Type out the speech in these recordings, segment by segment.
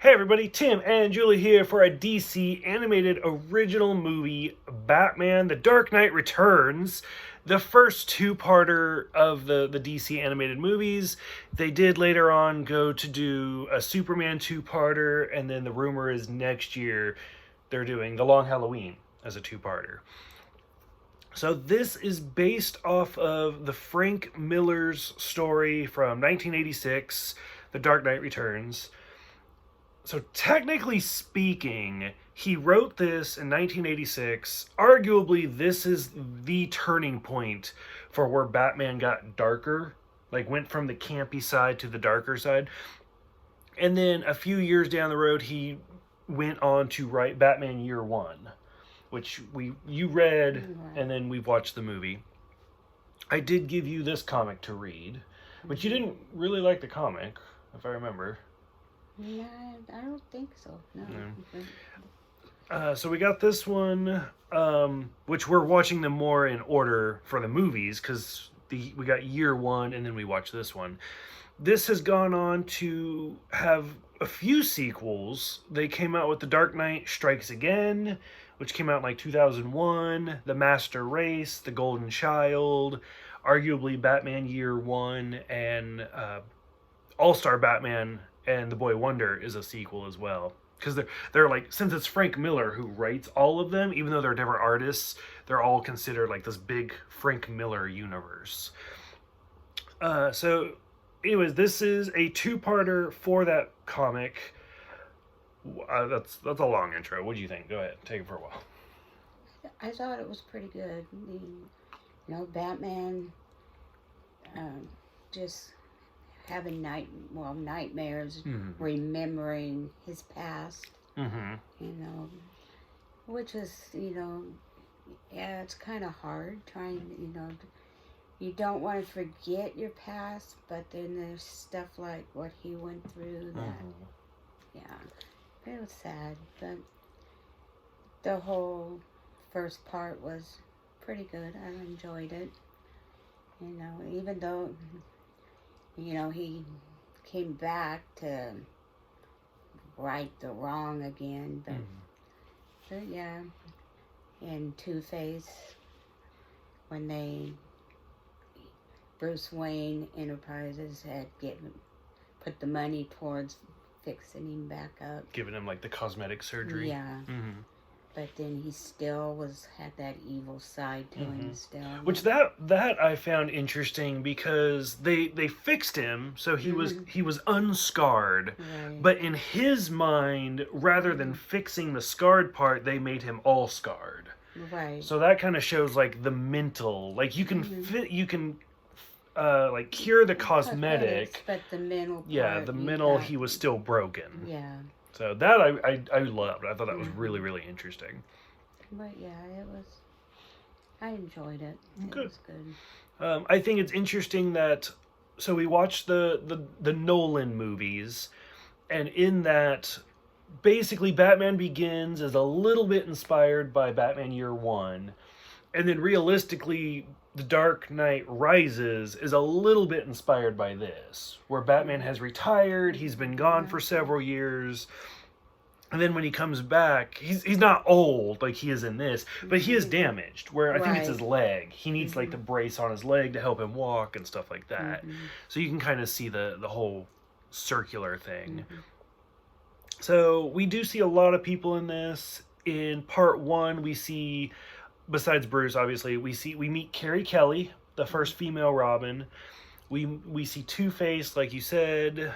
Hey everybody, Tim and Julie here for a DC animated original movie, Batman The Dark Knight Returns, the first two-parter of the DC animated movies. They did later on go to do a Superman two-parter, and then the rumor is next year they're doing The Long Halloween as a two-parter. So this is based off of the Frank Miller's story from 1986, The Dark Knight Returns. So technically speaking, he wrote this in 1986. Arguably, this is the turning point for where Batman got darker, like went from the campy side to the darker side. And then a few years down the road, he went on to write Batman Year One, which you read, and then we've watched the movie. I did give you this comic to read, but you didn't really like the comic, if I remember. Yeah, I don't think so. No. So we got this one, which we're watching them more in order for the movies, because we got Year One and then we watched this one. This has gone on to have a few sequels. They came out with The Dark Knight Strikes Again, which came out in like 2001, The Master Race, The Golden Child, arguably Batman Year One, and All-Star Batman and The Boy Wonder is a sequel as well. Because they're like, since it's Frank Miller who writes all of them, even though they're different artists, they're all considered like this big Frank Miller universe. So anyways, this is a two-parter for that comic. That's a long intro. What do you think? Go ahead, take it for a while. I thought it was pretty good. Batman just having nightmares, remembering his past, which is, yeah, it's kind of hard trying, you don't want to forget your past, but then there's stuff like what he went through that, yeah, it was sad, but the whole first part was pretty good. I enjoyed it, even though he came back to right the wrong again, but yeah, and Two-Face, when Bruce Wayne Enterprises had put the money towards fixing him back up. Giving him like the cosmetic surgery. Yeah. But then he still had that evil side to him still. Which that I found interesting, because they fixed him so he was unscarred. Right. But in his mind, rather than fixing the scarred part, they made him all scarred. Right. So that kind of shows like the mental, like you can like cure the cosmetic, but the mental part, the mental he was still broken. Yeah. So that I loved. I thought that was really, really interesting. But yeah, I enjoyed it. It was good. I think it's interesting that, so we watched the Nolan movies, and in that, basically Batman Begins is a little bit inspired by Batman Year One, and then realistically, The Dark Knight Rises is a little bit inspired by this, where Batman has retired, he's been gone for several years, and then when he comes back, he's not old like he is in this, but he is damaged, where I think it's his leg. He needs like the brace on his leg to help him walk and stuff like that. So you can kind of see the whole circular thing. So we do see a lot of people in this. In part one, we see, besides Bruce, obviously, we meet Carrie Kelly, the first female Robin. We see Two-Face, like you said,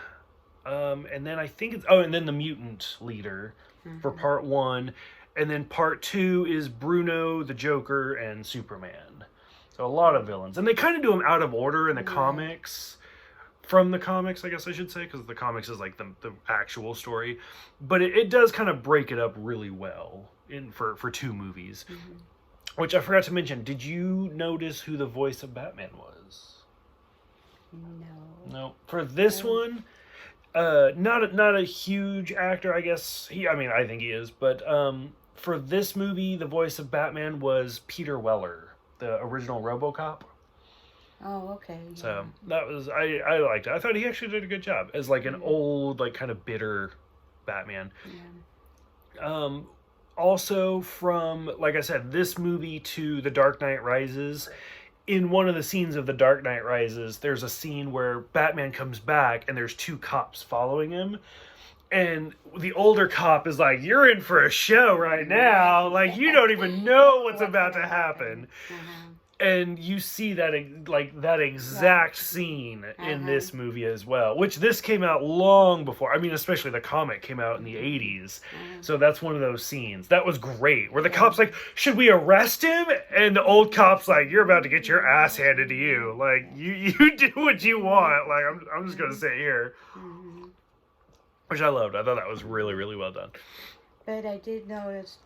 and then I think and then the mutant leader for part one, and then part two is Bruno, the Joker, and Superman. So a lot of villains, and they kind of do them out of order in the comics. From the comics, I guess I should say, because the comics is like the actual story, but it does kind of break it up really well for two movies. Which I forgot to mention. Did you notice who the voice of Batman was? No. For this one, not a huge actor, I guess. I think he is, but for this movie, the voice of Batman was Peter Weller, the original RoboCop. Oh, okay. Yeah. So that was I liked it. I thought he actually did a good job as like an old, like kind of bitter Batman. Yeah. Also, from, like I said, this movie to The Dark Knight Rises, in one of the scenes of The Dark Knight Rises, there's a scene where Batman comes back and there's two cops following him. And the older cop is like, "You're in for a show right now. Like, you don't even know what's about to happen." Uh-huh. And you see that, like, that exact scene in this movie as well, which this came out long before. I mean, especially the comic came out in the 80s. So that's one of those scenes. That was great. Where the cop's like, "Should we arrest him?" And the old cop's like, "You're about to get your ass handed to you. Like, you do what you want. Like, I'm just going to sit here." Mm-hmm. Which I loved. I thought that was really, really well done. But I did notice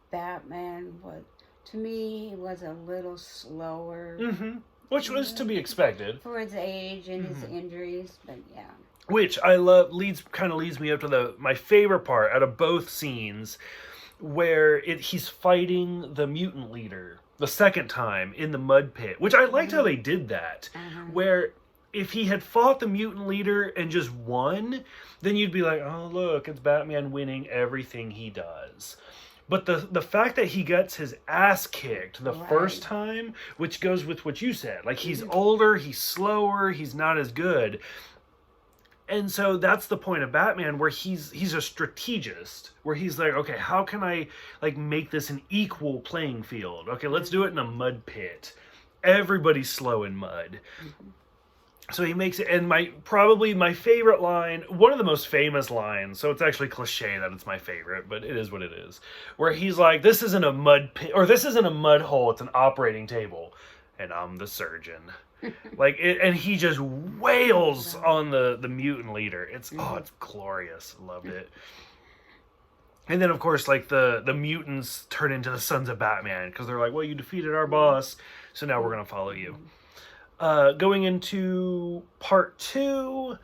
Batman was, to me, he was a little slower. Mm-hmm. Which was to be expected. For his age and his injuries, but yeah. Which I love, leads me up to my favorite part out of both scenes, where he's fighting the mutant leader the second time in the mud pit. Which I liked how they did that. Where if he had fought the mutant leader and just won, then you'd be like, "Oh, look, it's Batman winning everything he does." But the fact that he gets his ass kicked the first time, which goes with what you said. Like, he's older, he's slower, he's not as good. And so that's the point of Batman, where he's a strategist, where he's like, "Okay, how can I, like, make this an equal playing field? Okay, let's do it in a mud pit. Everybody's slow in mud." So he makes it, and probably my favorite line, one of the most famous lines, so it's actually cliche that it's my favorite, but it is what it is, where he's like, "This isn't a mud pit, or this isn't a mud hole, it's an operating table, and I'm the surgeon." Like, and he just wails on the mutant leader. It's glorious. Loved it. And then, of course, like, the mutants turn into the Sons of Batman, because they're like, "Well, you defeated our boss, so now we're going to follow you." Going into part 2,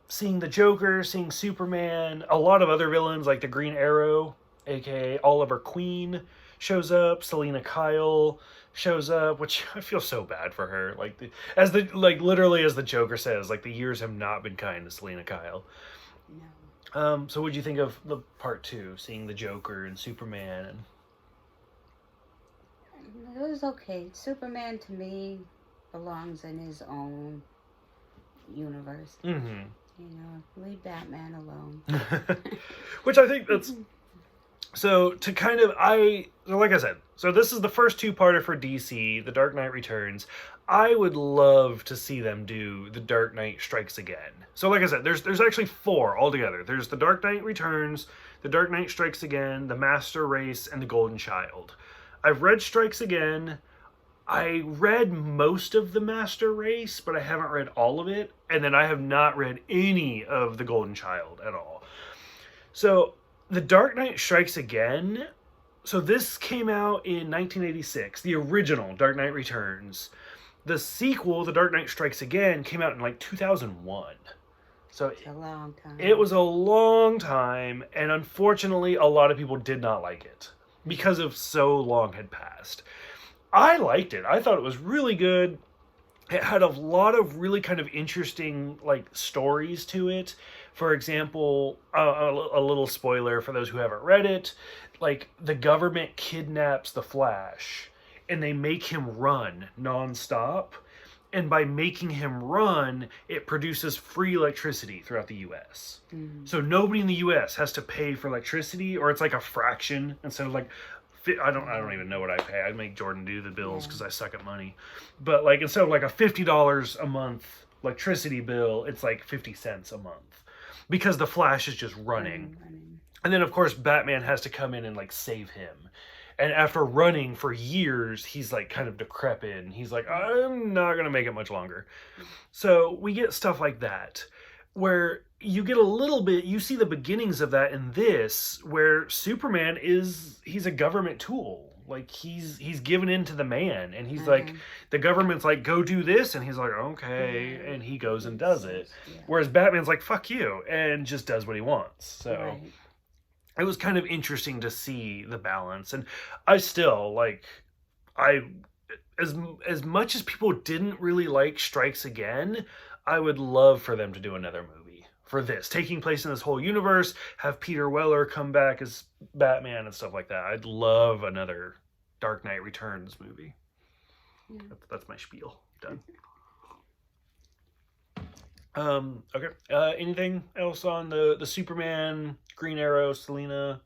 seeing the Joker, seeing Superman, a lot of other villains like the Green Arrow, aka Oliver Queen, shows up. Selena Kyle shows up, which I feel so bad for her. Like, literally as the Joker says, like, the years have not been kind to Selena Kyle. No. So what'd you think of the part 2, seeing the Joker and Superman? It was okay. Superman, to me, belongs in his own universe. Mm-hmm. You know, leave Batman alone. Which I think that's... So, to kind of... like I said, so this is the first two-parter for DC, The Dark Knight Returns. I would love to see them do The Dark Knight Strikes Again. So, like I said, there's actually 4 altogether. There's The Dark Knight Returns, The Dark Knight Strikes Again, The Master Race, and The Golden Child. I've read Strikes Again. I read most of The Master Race, but I haven't read all of it. And then I have not read any of The Golden Child at all. So, The Dark Knight Strikes Again... So this came out in 1986, the original Dark Knight Returns. The sequel, The Dark Knight Strikes Again, came out in, like, 2001. So it's a long time. It was a long time, and unfortunately, a lot of people did not like it, because of so long had passed. I liked it. I thought it was really good. It had a lot of really kind of interesting, like, stories to it. For example, a little spoiler for those who haven't read it, like, the government kidnaps the Flash, and they make him run nonstop. And by making him run, it produces free electricity throughout the U.S. Mm-hmm. So nobody in the U.S. has to pay for electricity, or it's like a fraction instead of, like, I don't even know what I pay. I make Jordan do the bills because I suck at money. But, like, instead of, like, a $50 a month electricity bill, it's like 50 cents a month, because the Flash is just running. And then, of course, Batman has to come in and, like, save him. And after running for years, he's, like, kind of decrepit. And he's like, "I'm not going to make it much longer." So we get stuff like that, where you get a little bit, you see the beginnings of that in this, where Superman he's a government tool. Like, he's given in to the man. And he's like, the government's like, "Go do this." And he's like, "Okay." And he goes and does it. Whereas Batman's like, "Fuck you." And just does what he wants. So... It was kind of interesting to see the balance. And I still, like, as much as people didn't really like Strikes Again, I would love for them to do another movie for this, taking place in this whole universe, have Peter Weller come back as Batman and stuff like that. I'd love another Dark Knight Returns movie. Yeah. That's my spiel. Done. Okay. Anything else on the Superman, Green Arrow, Selina,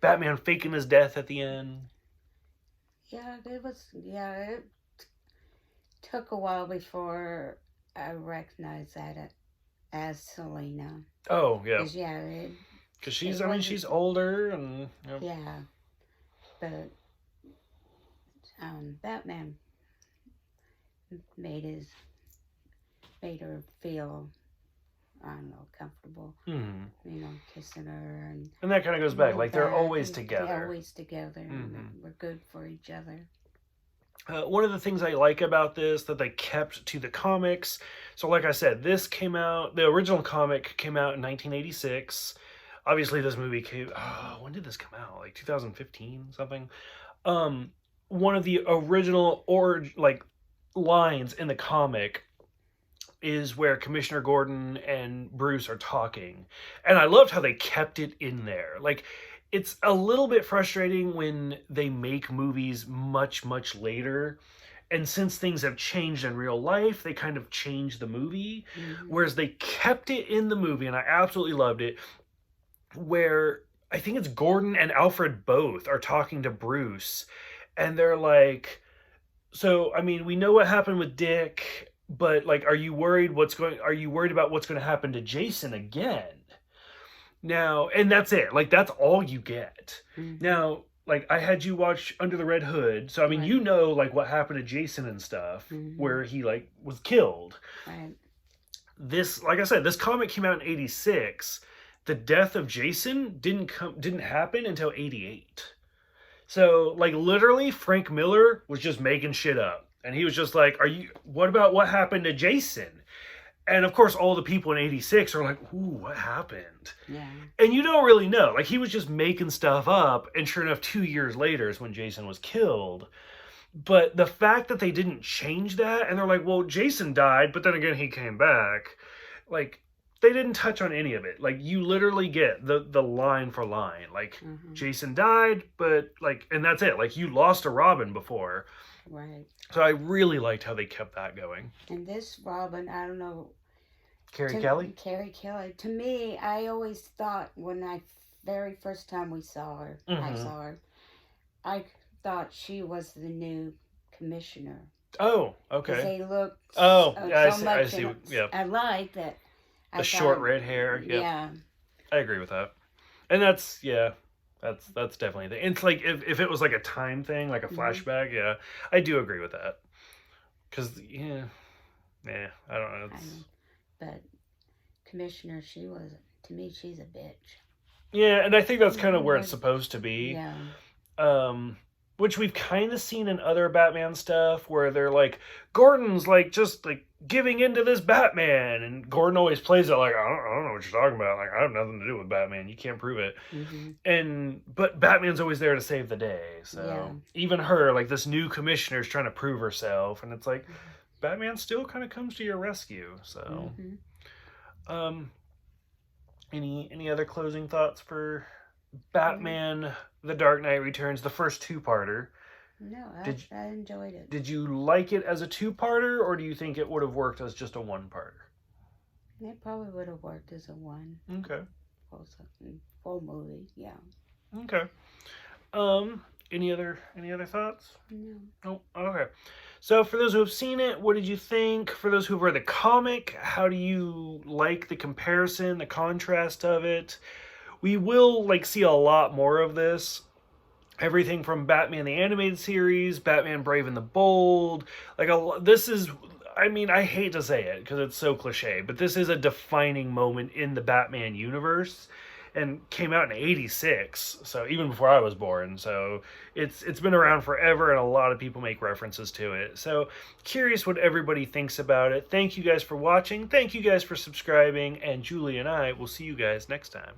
Batman faking his death at the end? Yeah, it was. Yeah, it took a while before I recognized that as Selena. Oh yeah, Yeah, because she's. it I mean, wasn't. she's older and. Yeah, but Batman made his made her feel, I don't know, comfortable. Kissing her And that kind of goes back. Like they're always They're together. always together. And we're good for each other. One of the things I like about this that they kept to the comics. So, like I said, this came out. The original comic came out in 1986. Obviously, this movie came. When did this come out? Like 2015, something. One of the original lines in the comic is where Commissioner Gordon and Bruce are talking, and I loved how they kept it in there. Like, it's a little bit frustrating when they make movies much later, and since things have changed in real life, they kind of change the movie. Whereas they kept it in the movie, and I absolutely loved it, where I think it's Gordon and Alfred both are talking to Bruce, and they're like, so I mean, we know what happened with Dick, but like, are you worried about what's going to happen to Jason again? Now, and that's it. Like, that's all you get. Now, like, I had you watch Under the Red Hood, so I mean, you know, like, what happened to Jason and stuff, where he like was killed. Right. This, like I said, this comic came out in '86. The death of Jason didn't happen until '88. So, like, literally, Frank Miller was just making shit up. And he was just like, what about what happened to Jason? And of course, all the people in '86 are like, ooh, what happened? Yeah. And you don't really know. Like, he was just making stuff up. And sure enough, 2 years later is when Jason was killed. But the fact that they didn't change that, and they're like, well, Jason died, but then again, he came back. Like, they didn't touch on any of it. Like, you literally get the line for line. Like, Jason died, but like, and that's it. Like, you lost a Robin before. Right. So I really liked how they kept that going. And this Robin, I don't know. Carrie Kelly? Carrie Kelly. To me, I always thought when very first time I saw her, I thought she was the new commissioner. Oh, okay. They looked I see. much. I see. Yeah. I like that. The short red hair. Yep. Yeah. I agree with that. And that's definitely the thing. It's like if it was like a time thing, like a flashback, yeah, I do agree with that. Because I don't know. But Commissioner, to me, she's a bitch. Yeah, and I think that's kind of where it's supposed to be. Yeah. Which we've kind of seen in other Batman stuff, where they're like, Gordon's like just like giving into this Batman, and Gordon always plays it like, I don't know what you're talking about. Like, I have nothing to do with Batman. You can't prove it. But Batman's always there to save the day. So even her, like this new commissioner, is trying to prove herself, and it's like Batman still kind of comes to your rescue. So, any other closing thoughts for Batman: The Dark Knight Returns, the first two-parter? No, I enjoyed it. Did you like it as a two-parter, or do you think it would have worked as just a one-parter? It probably would have worked as a one. Okay. Full movie, yeah. Okay. Any other thoughts? No. Oh, okay. So for those who have seen it, what did you think? For those who have read the comic, how do you like the comparison, the contrast of it? We will see a lot more of this. Everything from Batman the Animated Series, Batman Brave and the Bold. This is, I hate to say it because it's so cliche, but this is a defining moment in the Batman universe, and came out in '86, so even before I was born. So it's been around forever, and a lot of people make references to it. So curious what everybody thinks about it. Thank you guys for watching. Thank you guys for subscribing, and Julie and I will see you guys next time.